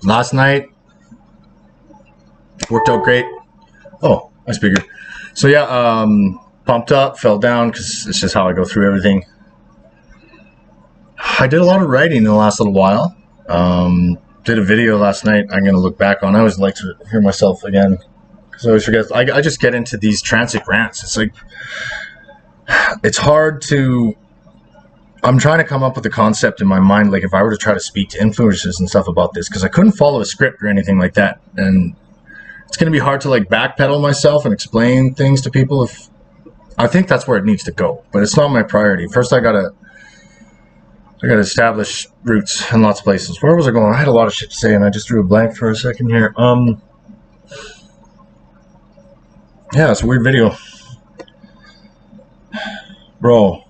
Last night worked out great. Oh, my speaker. So yeah, pumped up, fell down because it's just how I go through everything. I did a lot of writing in the last little while. Did a video last night I'm going to look back on. I always like to hear myself again because I always forget. I just get into these transit rants. It's like, it's hard to, I'm trying to come up with a concept in my mind, like if I were to try to speak to influencers and stuff about this, because I couldn't follow a script or anything like that. And it's going to be hard to like backpedal myself and explain things to people. If I think that's where it needs to go, but it's not my priority. First, I gotta establish roots in lots of places. Where was I going? I had a lot of shit to say, and I just drew a blank for a second here. Yeah, it's a weird video. Bro,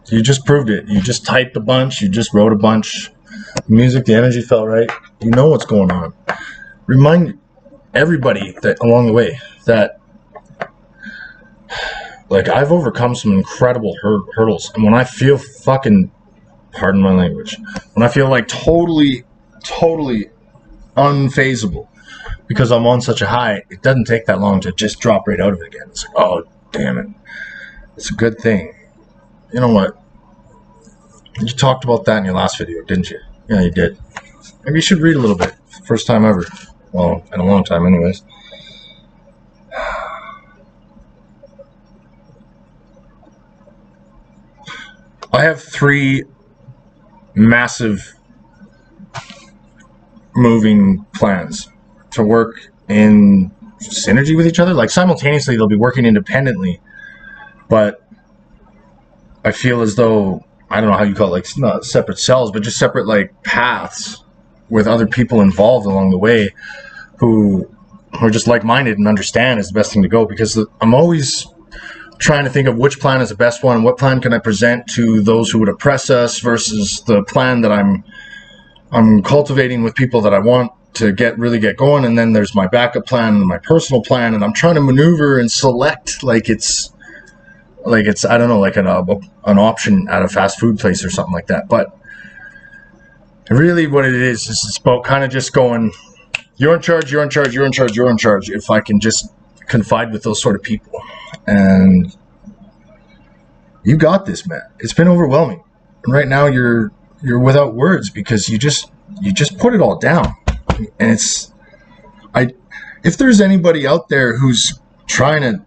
you just proved it. You just typed a bunch. You just wrote a bunch. The music, the energy felt right. You know what's going on. Remind everybody that along the way that, like, I've overcome some incredible hurdles. And when I feel fucking, pardon my language, when I feel like totally unfazable because I'm on such a high, it doesn't take that long to just drop right out of it again. It's like, oh, damn it. It's a good thing. You know what? You talked about that in your last video, didn't you? Yeah, you did. Maybe you should read a little bit. First time ever. Well, in a long time anyways. I have 3 massive moving plans to work in synergy with each other. Like simultaneously, they'll be working independently, but I feel as though, I don't know how you call it, like not separate cells, but just separate like paths with other people involved along the way who are just like-minded and understand is the best thing to go, because I'm always trying to think of which plan is the best one and what plan can I present to those who would oppress us versus the plan that I'm cultivating with people that I want to really get going. And then there's my backup plan and my personal plan, and I'm trying to maneuver and select like it's I don't know, like an option at a fast food place or something like that. But really what it is it's about kind of just going, you're in charge, you're in charge, you're in charge, you're in charge. If I can just confide with those sort of people. And you got this, man. It's been overwhelming. And right now you're without words because you just put it all down. And if there's anybody out there who's trying to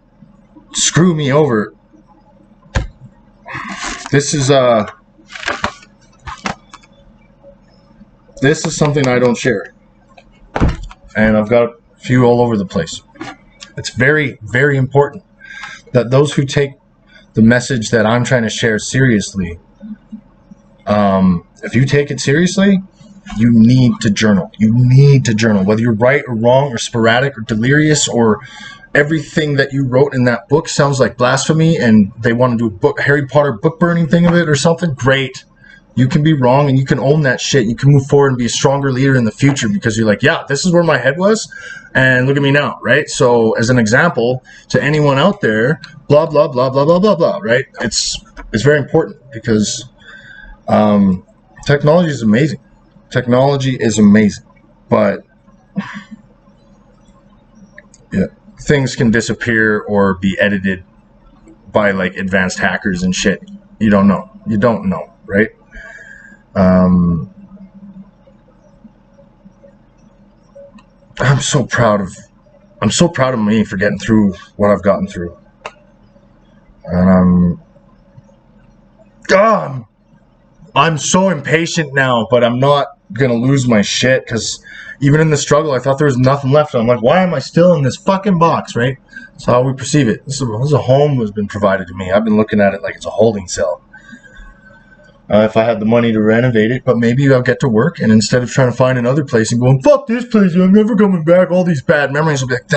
screw me over, this is something I don't share. And I've got a few all over the place. It's very, very important that those who take the message that I'm trying to share seriously, if you take it seriously, you need to journal. You need to journal, whether you're right or wrong or sporadic or delirious or everything that you wrote in that book sounds like blasphemy and they want to do a Harry Potter book burning thing of it or something. Great. You can be wrong and you can own that shit. You can move forward and be a stronger leader in the future because you're like, yeah, this is where my head was and look at me now, right? So as an example to anyone out there, blah, blah, blah, blah, blah, blah, blah, right? It's very important because technology is amazing. Technology is amazing, but yeah, things can disappear or be edited by like advanced hackers and shit. You don't know. You don't know, right? I'm so proud of me for getting through what I've gotten through. And I'm so impatient now, but I'm not gonna lose my shit because even in the struggle, I thought there was nothing left. I'm like, why am I still in this fucking box, right? That's how we perceive it. This is a home that's been provided to me. I've been looking at it like it's a holding cell. If I had the money to renovate it, but maybe I'll get to work, and instead of trying to find another place and going, fuck this place, I'm never coming back, all these bad memories will be like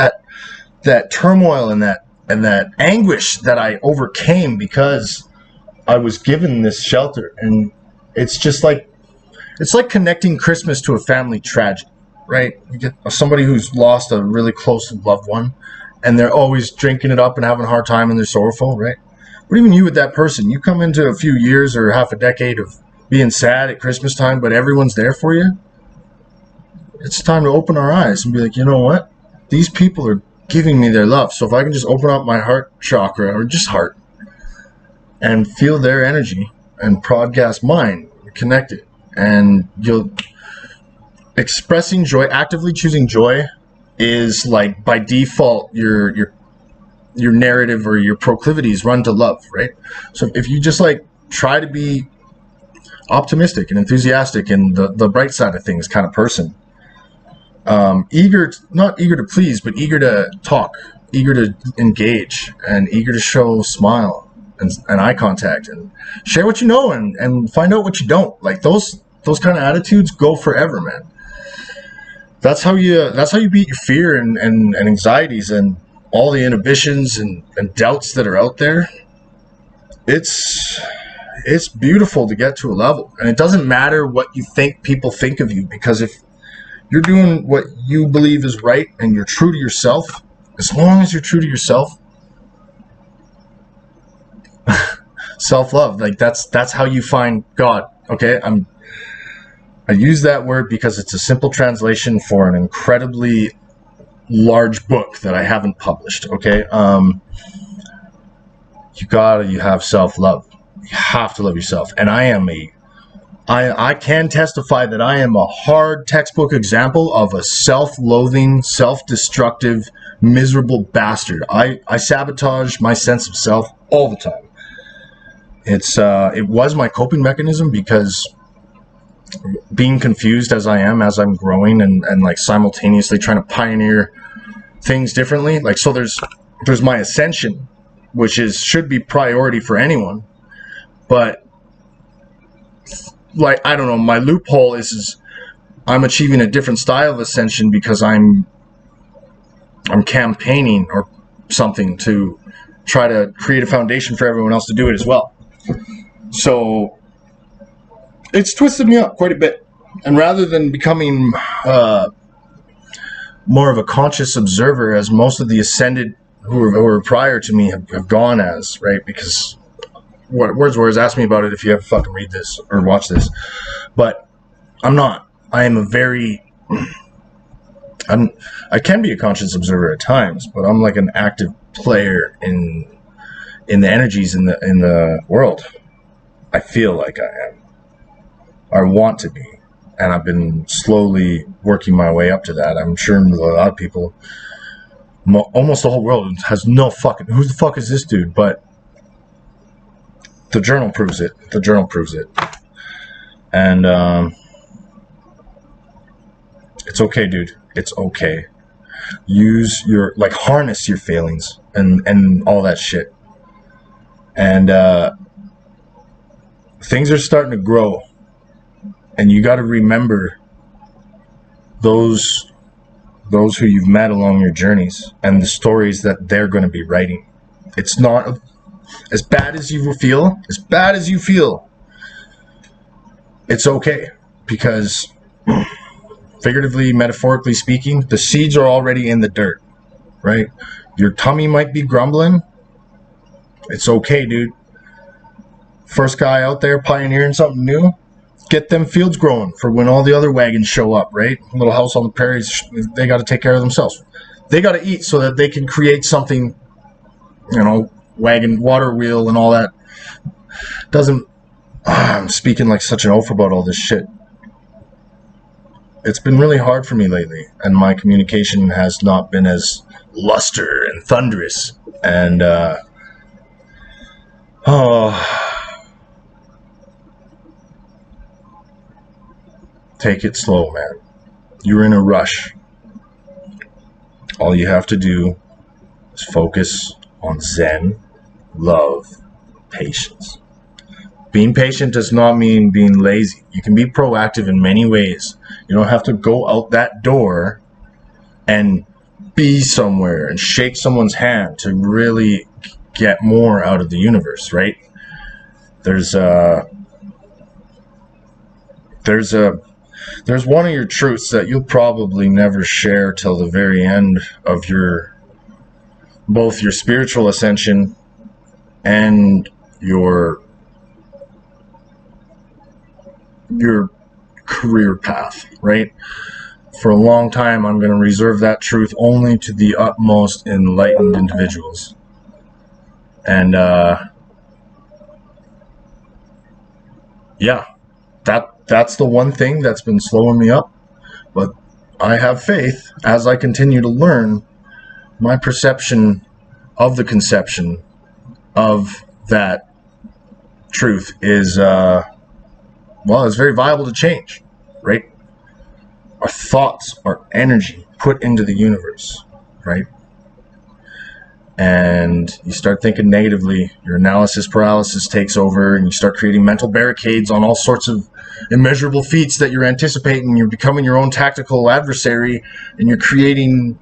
that turmoil and that anguish that I overcame because I was given this shelter. And it's just like, it's like connecting Christmas to a family tragedy, right? You get somebody who's lost a really close loved one, and they're always drinking it up and having a hard time and they're sorrowful, right? But even you with that person, you come into a few years or half a decade of being sad at Christmas time, but everyone's there for you, it's time to open our eyes and be like, you know what? These people are giving me their love. So if I can just open up my heart chakra, or just heart, and feel their energy and broadcast mine, connect it, and you'll expressing joy, actively choosing joy is like by default your narrative or your proclivities run to love, right? So if you just like try to be optimistic and enthusiastic and the bright side of things kind of person, not eager to please, but eager to talk, eager to engage, and eager to show smile and eye contact and share what you know and find out what you don't. Like those kind of attitudes go forever, man. That's how you beat your fear and anxieties and all the inhibitions and doubts that are out there. It's beautiful to get to a level, and it doesn't matter what you think people think of you, because if you're doing what you believe is right and you're true to yourself, as long as you're true to yourself, self-love, like that's how you find God. Okay, I use that word because it's a simple translation for an incredibly large book that I haven't published. Okay, you have self-love. You have to love yourself, and I can testify that I am a hard textbook example of a self-loathing, self-destructive, miserable bastard. I sabotage my sense of self all the time. It was my coping mechanism, because being confused as I am, as I'm growing and like simultaneously trying to pioneer things differently. Like, so there's my ascension, which should be priority for anyone. But like, I don't know, my loophole is I'm achieving a different style of ascension because I'm campaigning or something to try to create a foundation for everyone else to do it as well. So it's twisted me up quite a bit. And rather than becoming more of a conscious observer, as most of the ascended who were prior to me have gone as, right? Because Wordsworth asked me about it, if you ever fucking read this or watch this. But I'm not. I am I can be a conscious observer at times, but I'm like an active player in the energies in the world. I feel like I am. I want to be. And I've been slowly working my way up to that. I'm sure a lot of people, almost the whole world, has no fucking, who the fuck is this dude? But the journal proves it. The journal proves it. And it's okay, dude. It's okay. Use harness your feelings and all that shit. And things are starting to grow. And you got to remember those who you've met along your journeys and the stories that they're going to be writing. It's not as bad as you feel. As bad as you feel, it's okay, because figuratively, metaphorically speaking, the seeds are already in the dirt, right? Your tummy might be grumbling. It's okay, dude. First guy out there pioneering something new. Get them fields growing for when all the other wagons show up, right? Little house on the prairies, they got to take care of themselves. They got to eat so that they can create something, wagon, water wheel and all that. I'm speaking like such an oaf about all this shit. It's been really hard for me lately, and my communication has not been as luster and thunderous. And, take it slow, man. You're in a rush. All you have to do is focus on Zen, love, patience. Being patient does not mean being lazy. You can be proactive in many ways. You don't have to go out that door and be somewhere and shake someone's hand to really get more out of the universe, right? There's one of your truths that you'll probably never share till the very end of both your spiritual ascension and your your career path, right? For a long time, I'm going to reserve that truth only to the utmost enlightened individuals. And yeah, that's the one thing that's been slowing me up. But I have faith as I continue to learn. My perception of the conception of that truth is it's very viable to change, right? Our thoughts are energy put into the universe, right? And you start thinking negatively, your analysis paralysis takes over, and you start creating mental barricades on all sorts of immeasurable feats that you're anticipating. You're becoming your own tactical adversary, and you're creating,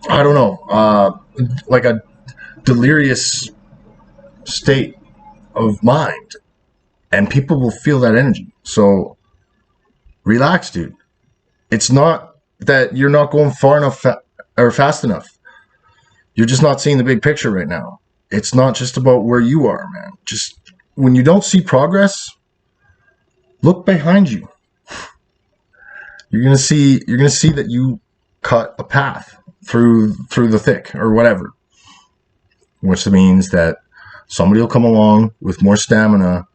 I don't know, like a delirious state of mind, and people will feel that energy. So relax, dude. It's not that you're not going far enough or fast enough. You're just not seeing the big picture right now. It's not just about where you are, man. Just when you don't see progress, look behind you. You're gonna see that you cut a path through the thick or whatever, which means that somebody will come along with more stamina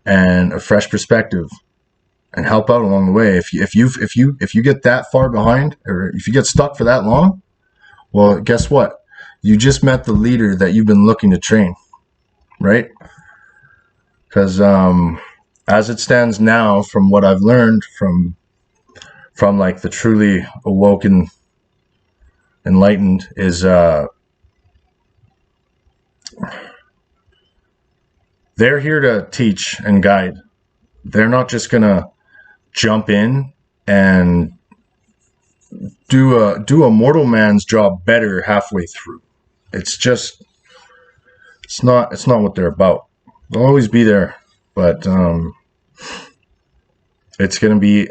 and a fresh perspective and help out along the way. If you get that far behind, or if you get stuck for that long, well, guess what? You just met the leader that you've been looking to train, right? Because as it stands now, from what I've learned from like the truly awoken, enlightened, is they're here to teach and guide. They're not just gonna jump in and do a mortal man's job better halfway through. It's not what they're about. They'll always be there, but it's gonna be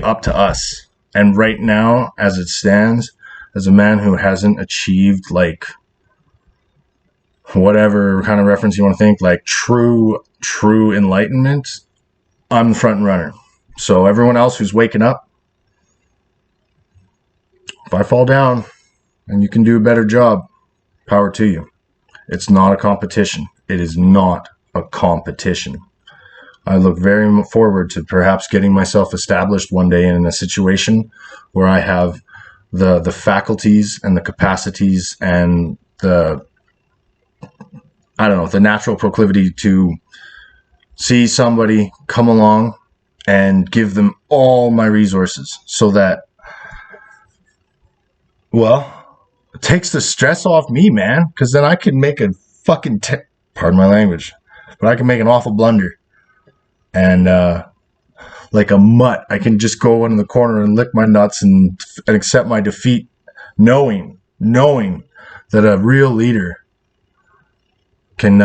up to us. And right now, as it stands, as a man who hasn't achieved like whatever kind of reference you want to think, like true enlightenment, I'm the front runner. So everyone else who's waking up, if I fall down and you can do a better job, power to you. It's not a competition. It is not a competition. I look very forward to perhaps getting myself established one day in a situation where I have the faculties and the capacities and the natural proclivity to see somebody come along and give them all my resources, so that, well, it takes the stress off me, man, because then I can make a fucking, pardon my language, but I can make an awful blunder. And like a mutt, I can just go into the corner and lick my nuts and accept my defeat, knowing that a real leader can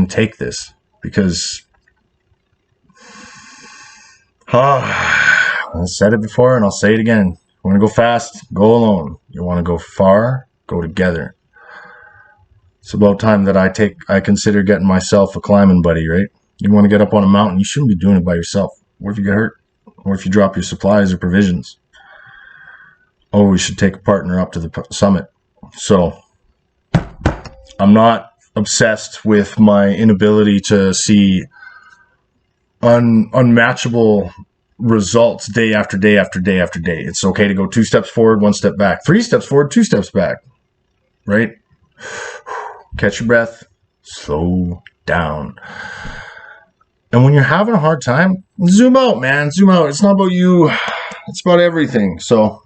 take this. Because I said it before and I'll say it again. You want to go fast, go alone. You want to go far, go together. It's about time that I consider getting myself a climbing buddy, right? You want to get up on a mountain, you shouldn't be doing it by yourself. What if you get hurt? Or if you drop your supplies or provisions? Oh, we should take a partner up to the summit. So I'm not obsessed with my inability to see unmatchable results day after day after day after day. It's okay to go 2 steps forward, 1 step back, 3 steps forward, 2 steps back, right? Catch your breath, slow down. And when you're having a hard time, zoom out, man. Zoom out. It's not about you. It's about everything. So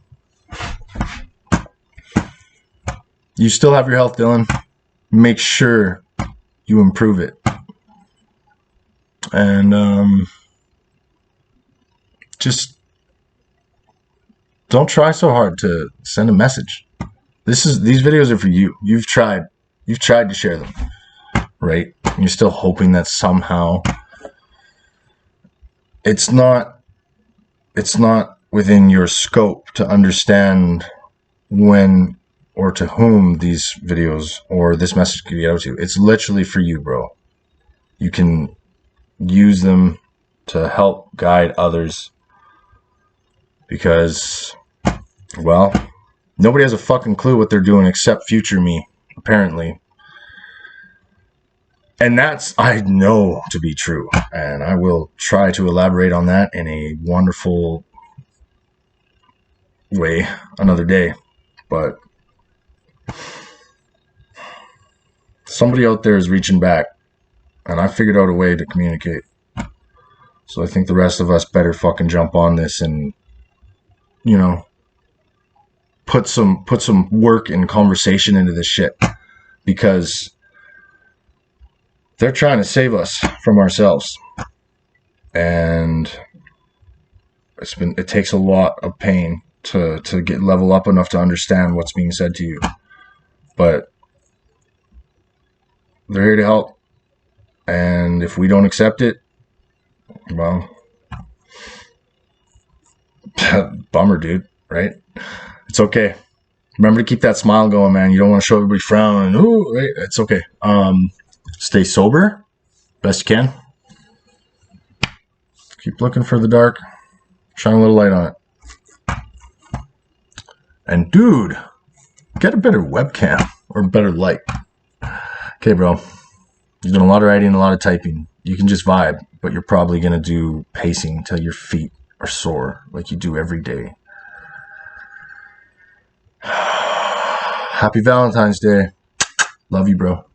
you still have your health, Dylan. Make sure you improve it. And just don't try so hard to send a message. These videos are for you. You've tried to share them, right? And you're still hoping that somehow it's not within your scope to understand when or to whom these videos or this message can get out to. It's literally for you, bro. You can use them to help guide others. Because, well, nobody has a fucking clue what they're doing except future me, apparently. And that's, I know to be true. And I will try to elaborate on that in a wonderful way another day. But somebody out there is reaching back. And I figured out a way to communicate. So I think the rest of us better fucking jump on this and, you know, put some work and conversation into this shit. Because they're trying to save us from ourselves. And it takes a lot of pain to get level up enough to understand what's being said to you. But they're here to help. And if we don't accept it, well, bummer, dude, right? It's okay. Remember to keep that smile going, man. You don't want to show everybody frowning. Ooh, right? It's okay. Stay sober, best you can. Keep looking for the dark. Shine a little light on it. And dude, get a better webcam or better light. Okay, bro. You're doing a lot of writing, a lot of typing. You can just vibe, but you're probably going to do pacing till your feet are sore like you do every day. Happy Valentine's Day. Love you, bro.